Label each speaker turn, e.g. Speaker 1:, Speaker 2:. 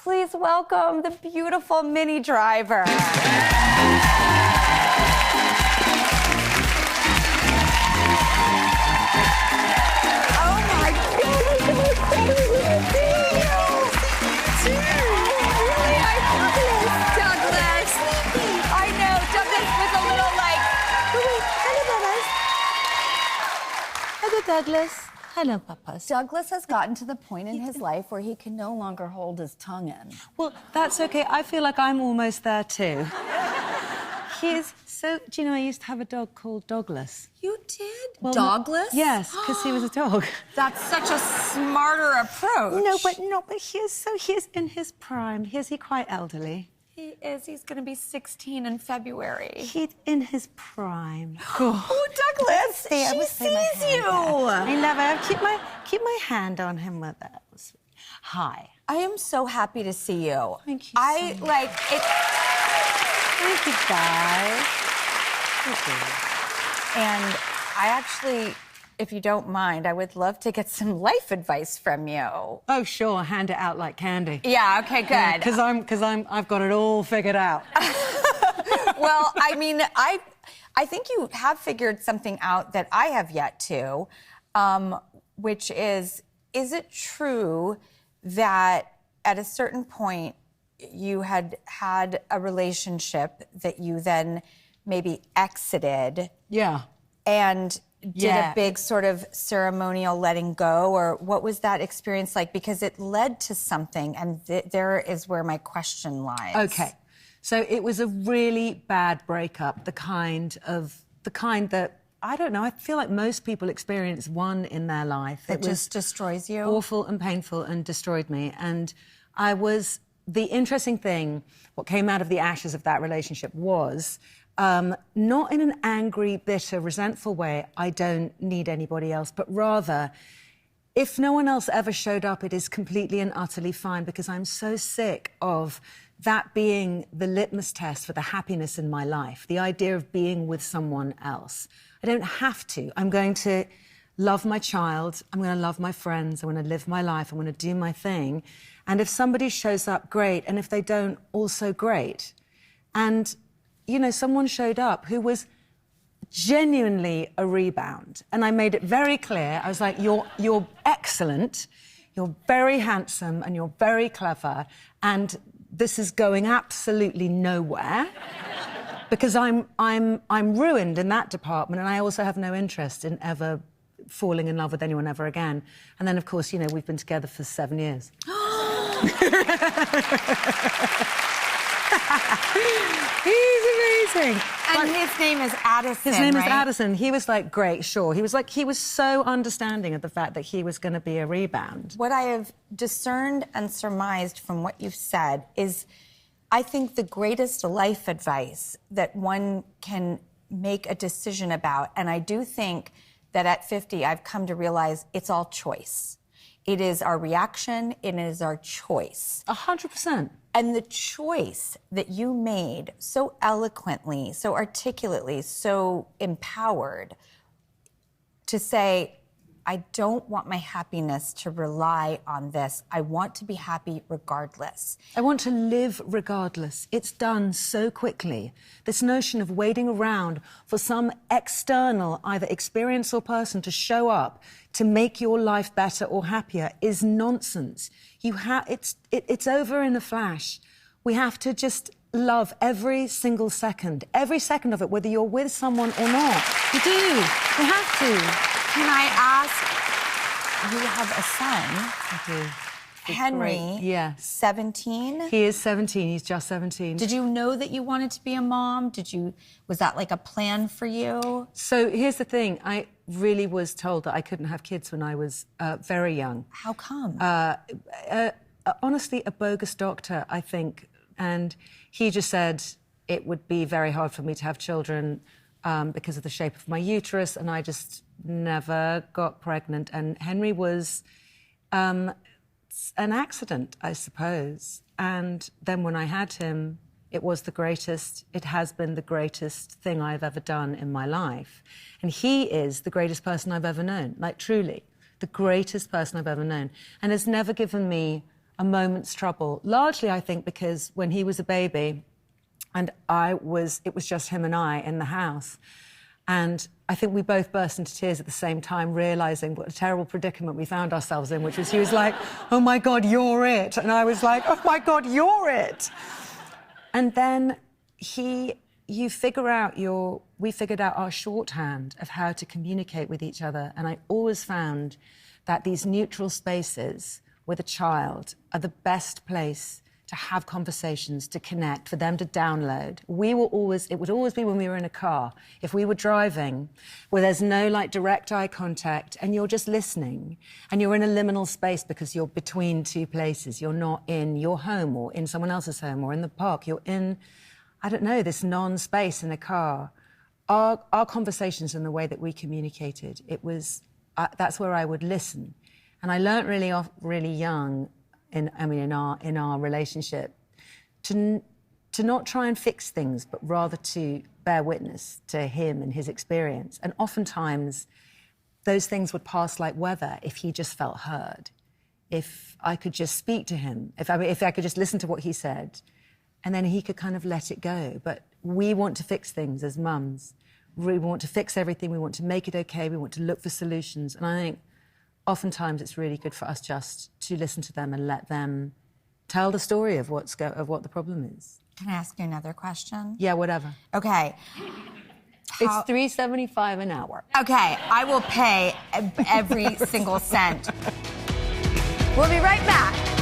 Speaker 1: Please welcome the beautiful Minnie Driver.
Speaker 2: Douglas. Hello, Papas.
Speaker 1: Douglas has gotten to the point in his life where he can no longer hold his tongue in.
Speaker 2: Well, that's okay. I feel like I'm almost there too. He's so... Do you know, I used to have a dog called Douglas.
Speaker 1: You did?
Speaker 2: Well,
Speaker 1: Dogless?
Speaker 2: Yes, because he was a dog.
Speaker 1: That's such a smarter approach.
Speaker 2: No, but he's in his prime. Is he quite elderly?
Speaker 1: He is. He's going to be 16 in February.
Speaker 2: He's in his prime.
Speaker 1: Oh, Douglas! She sees you!
Speaker 2: I love it. Keep my hand on him with that. Hi.
Speaker 1: I am so happy to see you.
Speaker 2: Thank you so much.
Speaker 1: like it.
Speaker 2: Thank you, guys. Thank you.
Speaker 1: And I actually, if you don't mind, I would love to get some life advice from you.
Speaker 2: Oh, sure. Hand it out like candy.
Speaker 1: Yeah, okay, good.
Speaker 2: Because I've got it all figured out.
Speaker 1: Well, I mean, I think you have figured something out that I have yet to, which is it true that at a certain point you had a relationship that you then maybe exited?
Speaker 2: Yeah.
Speaker 1: And did a big sort of ceremonial letting go, or what was that experience like? Because it led to something, and there is where my question lies.
Speaker 2: Okay. So it was a really bad breakup, the kind that, I don't know, I feel like most people experience one in their life.
Speaker 1: It just destroys you?
Speaker 2: Awful and painful and destroyed me. And the interesting thing, what came out of the ashes of that relationship was, not in an angry, bitter, resentful way, I don't need anybody else, but rather, if no one else ever showed up, it is completely and utterly fine, because I'm so sick of that being the litmus test for the happiness in my life, the idea of being with someone else. I don't have to. I'm going to love my child, I'm going to love my friends, I'm going to live my life, I'm going to do my thing. And if somebody shows up, great, and if they don't, also great. And you know, someone showed up who was genuinely a rebound. And I made it very clear. I was like, you're excellent, you're very handsome, and you're very clever, and this is going absolutely nowhere. Because I'm ruined in that department, and I also have no interest in ever falling in love with anyone ever again. And then, of course, you know, we've been together for 7 years. He's amazing.
Speaker 1: And his name is Addison,
Speaker 2: His name
Speaker 1: right?
Speaker 2: is Addison. He was like, great, sure. He was so understanding of the fact that he was going to be a rebound.
Speaker 1: What I have discerned and surmised from what you've said is, I think, the greatest life advice that one can make a decision about. And I do think that at 50, I've come to realize it's all choice. It is our reaction, it is our choice.
Speaker 2: 100%.
Speaker 1: And the choice that you made so eloquently, so articulately, so empowered to say, I don't want my happiness to rely on this. I want to be happy regardless.
Speaker 2: I want to live regardless. It's done so quickly. This notion of waiting around for some external, either experience or person, to show up to make your life better or happier is nonsense. It's over in a flash. We have to just love every single second of it, whether you're with someone or not. You do. You have to.
Speaker 1: Can I ask, you have a son.
Speaker 2: I do.
Speaker 1: Henry,
Speaker 2: yes.
Speaker 1: 17?
Speaker 2: He is 17, he's just 17.
Speaker 1: Did you know that you wanted to be a mom? Was that like a plan for you?
Speaker 2: So here's the thing, I really was told that I couldn't have kids when I was very young.
Speaker 1: How come?
Speaker 2: Honestly, a bogus doctor, I think. And he just said it would be very hard for me to have children because of the shape of my uterus, and I just never got pregnant. And Henry was an accident, I suppose. And then when I had him, it has been the greatest thing I've ever done in my life. And he is the greatest person I've ever known, like truly, the greatest person I've ever known. And has never given me a moment's trouble. Largely, I think, because when he was a baby and it was just him and I in the house. And I think we both burst into tears at the same time, realising what a terrible predicament we found ourselves in, which was he was like, oh, my God, you're it. And I was like, oh, my God, you're it. And then we figured out our shorthand of how to communicate with each other. And I always found that these neutral spaces with a child are the best place to have conversations, to connect, for them to download. It would always be when we were in a car. If we were driving, where there's no direct eye contact and you're just listening and you're in a liminal space because you're between two places. You're not in your home or in someone else's home or in the park. You're in, I don't know, this non-space in a car. Our conversations and the way that we communicated, that's where I would listen. And I learned really young in our relationship to not try and fix things, but rather to bear witness to him and his experience. And oftentimes those things would pass like weather if he just felt heard. If I could just speak to him, if I could just listen to what he said, and then he could kind of let it go. But we want to fix things as mums. We want to fix everything. We want to make it okay. We want to look for solutions. And I think oftentimes it's really good for us just to listen to them and let them tell the story of what the problem is.
Speaker 1: Can I ask you another question?
Speaker 2: Yeah, whatever.
Speaker 1: Okay.
Speaker 2: It's $3.75 an hour.
Speaker 1: Okay, I will pay every single cent. We'll be right back.